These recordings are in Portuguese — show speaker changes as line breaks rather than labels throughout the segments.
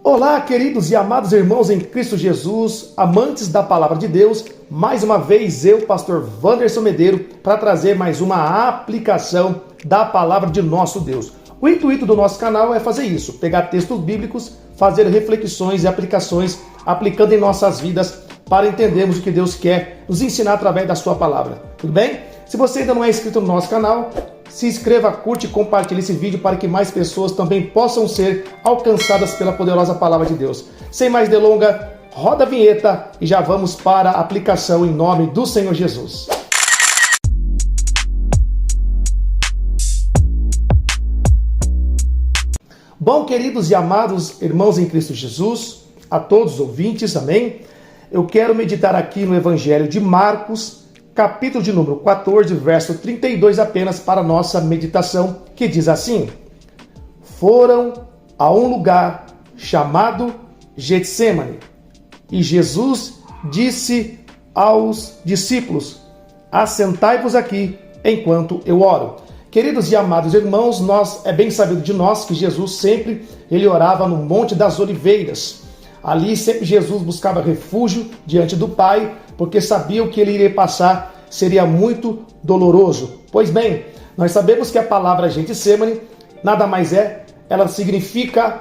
Olá, queridos e amados irmãos em Cristo Jesus, amantes da Palavra de Deus, mais uma vez eu, pastor Wanderson Medeiro, para trazer mais uma aplicação da Palavra de nosso Deus. O intuito do nosso canal é fazer isso, pegar textos bíblicos, fazer reflexões e aplicações, aplicando em nossas vidas para entendermos o que Deus quer nos ensinar através da sua Palavra. Tudo bem? Se você ainda não é inscrito no nosso canal, se inscreva, curte e compartilhe esse vídeo para que mais pessoas também possam ser alcançadas pela poderosa Palavra de Deus. Sem mais delonga, roda a vinheta e já vamos para a aplicação em nome do Senhor Jesus. Bom, queridos e amados irmãos em Cristo Jesus, a todos os ouvintes, amém? Eu quero meditar aqui no Evangelho de Marcos, capítulo de número 14, verso 32 apenas para nossa meditação, que diz assim: Foram a um lugar chamado Getsêmani, e Jesus disse aos discípulos: Assentai-vos aqui enquanto eu oro. Queridos e amados irmãos, é bem sabido de nós que Jesus sempre ele orava no Monte das Oliveiras. Ali sempre Jesus buscava refúgio diante do Pai, porque sabia o que ele iria passar seria muito doloroso. Pois bem, nós sabemos que a palavra Getsêmani nada mais ela significa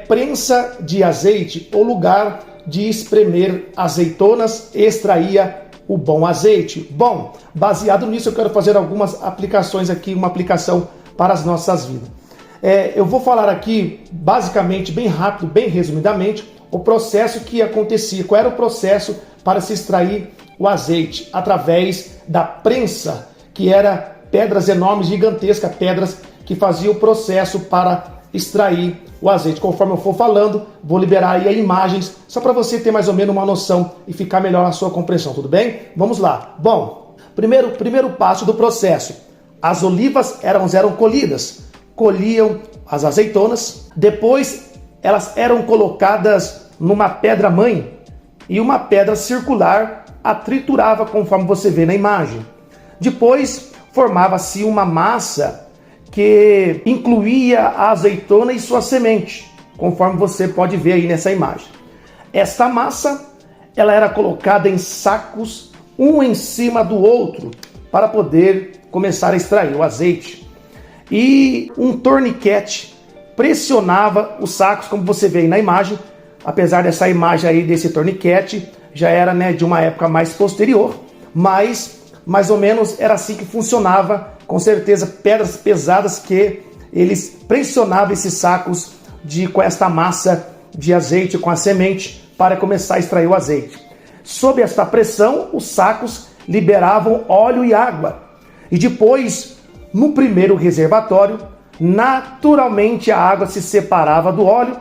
prensa de azeite, ou lugar de espremer azeitonas, extraía o bom azeite. Bom, baseado nisso eu quero fazer algumas aplicações aqui, uma aplicação para as nossas vidas. Eu vou falar aqui basicamente, bem rápido, bem resumidamente, o processo que acontecia, qual era o processo para se extrair o azeite, através da prensa, que era pedras enormes, gigantescas, pedras que faziam o processo para extrair o azeite. Conforme eu for falando, vou liberar aí imagens, só para você ter mais ou menos uma noção e ficar melhor a sua compreensão, tudo bem? Vamos lá. Bom, primeiro passo do processo. As olivas eram colhidas, colhiam as azeitonas, depois elas eram colocadas numa pedra-mãe e uma pedra circular a triturava, conforme você vê na imagem. Depois formava-se uma massa que incluía a azeitona e sua semente, conforme você pode ver aí nessa imagem. Esta massa ela era colocada em sacos, um em cima do outro, para poder começar a extrair o azeite. E um torniquete pressionava os sacos, como você vê aí na imagem. Apesar dessa imagem aí desse torniquete, já era de uma época mais posterior, mas mais ou menos era assim que funcionava, com certeza pedras pesadas que eles pressionavam esses sacos com esta massa de azeite, com a semente, para começar a extrair o azeite. Sob esta pressão, os sacos liberavam óleo e água, e depois, no primeiro reservatório, naturalmente a água se separava do óleo,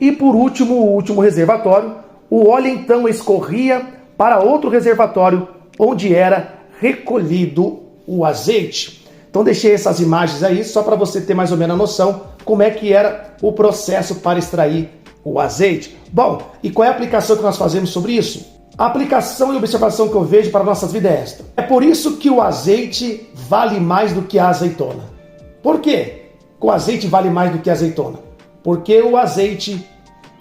e por último, o último reservatório, o óleo então escorria para outro reservatório, onde era recolhido o azeite. Então deixei essas imagens aí, só para você ter mais ou menos a noção como é que era o processo para extrair o azeite. Bom, e qual é a aplicação que nós fazemos sobre isso? A aplicação e observação que eu vejo para nossas vidas é esta. É por isso que o azeite vale mais do que a azeitona. Por quê? O azeite vale mais do que a azeitona? Porque o azeite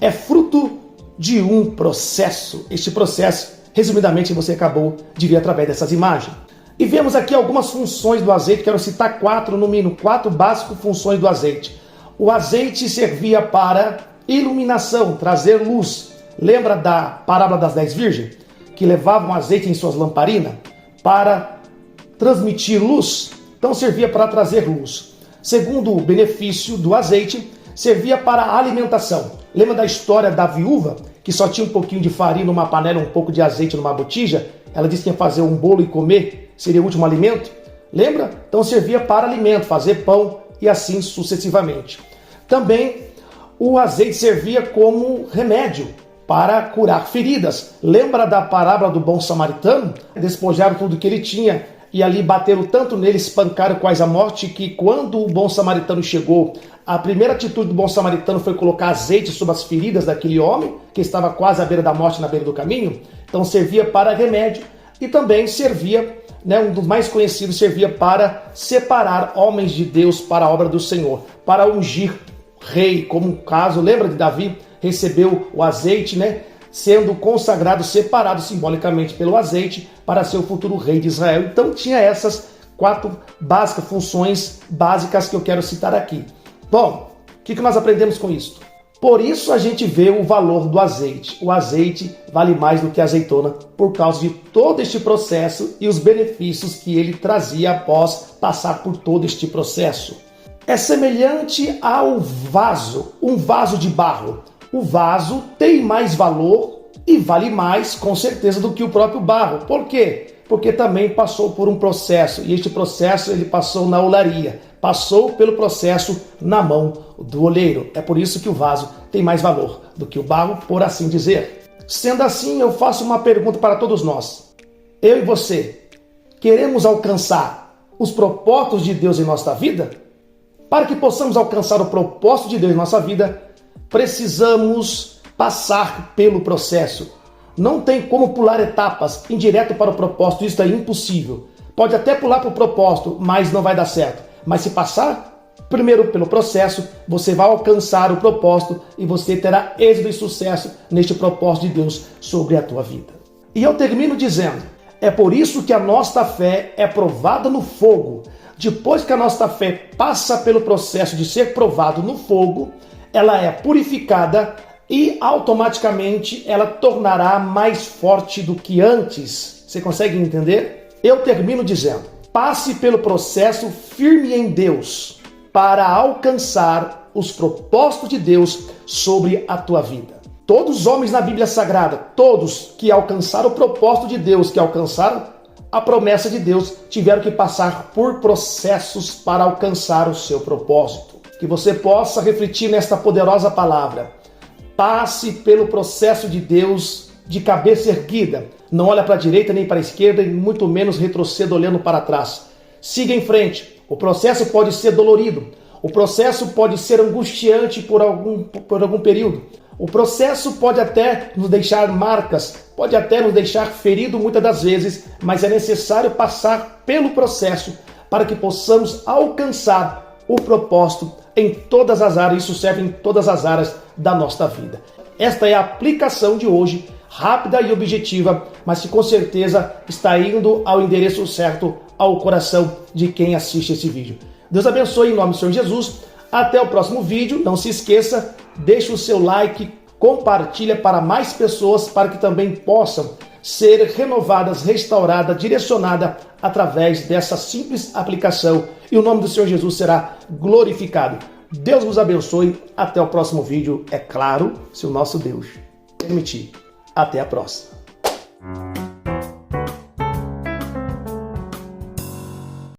é fruto de um processo. Este processo, resumidamente, você acabou de ver através dessas imagens. E vemos aqui algumas funções do azeite, quero citar no mínimo quatro básicas funções do azeite. O azeite servia para iluminação, trazer luz. Lembra da parábola das 10 virgens? Que levavam azeite em suas lamparinas para transmitir luz. Então servia para trazer luz. Segundo o benefício do azeite, servia para a alimentação. Lembra da história da viúva, que só tinha um pouquinho de farinha numa panela, um pouco de azeite numa botija? Ela disse que ia fazer um bolo e comer, seria o último alimento. Lembra? Então servia para alimento, fazer pão e assim sucessivamente. Também o azeite servia como remédio para curar feridas. Lembra da parábola do bom samaritano? Despojaram tudo que ele tinha e ali bateram tanto nele, espancaram quase a morte, que quando o bom samaritano chegou, a primeira atitude do bom samaritano foi colocar azeite sobre as feridas daquele homem, que estava quase à beira da morte, na beira do caminho. Então servia para remédio e também servia, um dos mais conhecidos, servia para separar homens de Deus para a obra do Senhor, para ungir rei, como um caso, lembra de Davi, recebeu o azeite, né? Sendo consagrado, separado simbolicamente pelo azeite para ser o futuro rei de Israel. Então tinha essas 4 funções básicas que eu quero citar aqui. Bom, o que nós aprendemos com isso? Por isso a gente vê o valor do azeite. O azeite vale mais do que a azeitona por causa de todo este processo e os benefícios que ele trazia após passar por todo este processo. É semelhante ao vaso, um vaso de barro. O vaso tem mais valor e vale mais, com certeza, do que o próprio barro. Por quê? Porque também passou por um processo, e este processo ele passou na olaria, passou pelo processo na mão do oleiro. É por isso que o vaso tem mais valor do que o barro, por assim dizer. Sendo assim, eu faço uma pergunta para todos nós. Eu e você, queremos alcançar os propósitos de Deus em nossa vida? Para que possamos alcançar o propósito de Deus em nossa vida, precisamos passar pelo processo. Não tem como pular etapas indireto para o propósito, isso é impossível. Pode até pular para o propósito, mas não vai dar certo. Mas se passar primeiro pelo processo, você vai alcançar o propósito e você terá êxito e sucesso neste propósito de Deus sobre a tua vida. E eu termino dizendo, é por isso que a nossa fé é provada no fogo. Depois que a nossa fé passa pelo processo de ser provado no fogo, ela é purificada e automaticamente ela tornará mais forte do que antes. Você consegue entender? Eu termino dizendo, passe pelo processo firme em Deus para alcançar os propósitos de Deus sobre a tua vida. Todos os homens na Bíblia Sagrada, todos que alcançaram o propósito de Deus, que alcançaram a promessa de Deus, tiveram que passar por processos para alcançar o seu propósito. Que você possa refletir nesta poderosa palavra. Passe pelo processo de Deus de cabeça erguida. Não olha para a direita nem para a esquerda e muito menos retroceda olhando para trás. Siga em frente. O processo pode ser dolorido. O processo pode ser angustiante por algum período. O processo pode até nos deixar marcas, pode até nos deixar ferido muitas das vezes, mas é necessário passar pelo processo para que possamos alcançar o propósito em todas as áreas. Isso serve em todas as áreas da nossa vida. Esta é a aplicação de hoje, rápida e objetiva, mas que com certeza está indo ao endereço certo, ao coração de quem assiste esse vídeo. Deus abençoe em nome do Senhor Jesus. Até o próximo vídeo. Não se esqueça, deixe o seu like, compartilha para mais pessoas, para que também possam ser renovadas, restauradas, direcionadas através dessa simples aplicação. E o nome do Senhor Jesus será glorificado. Deus vos abençoe. Até o próximo vídeo, é claro, se o nosso Deus permitir. Até a próxima.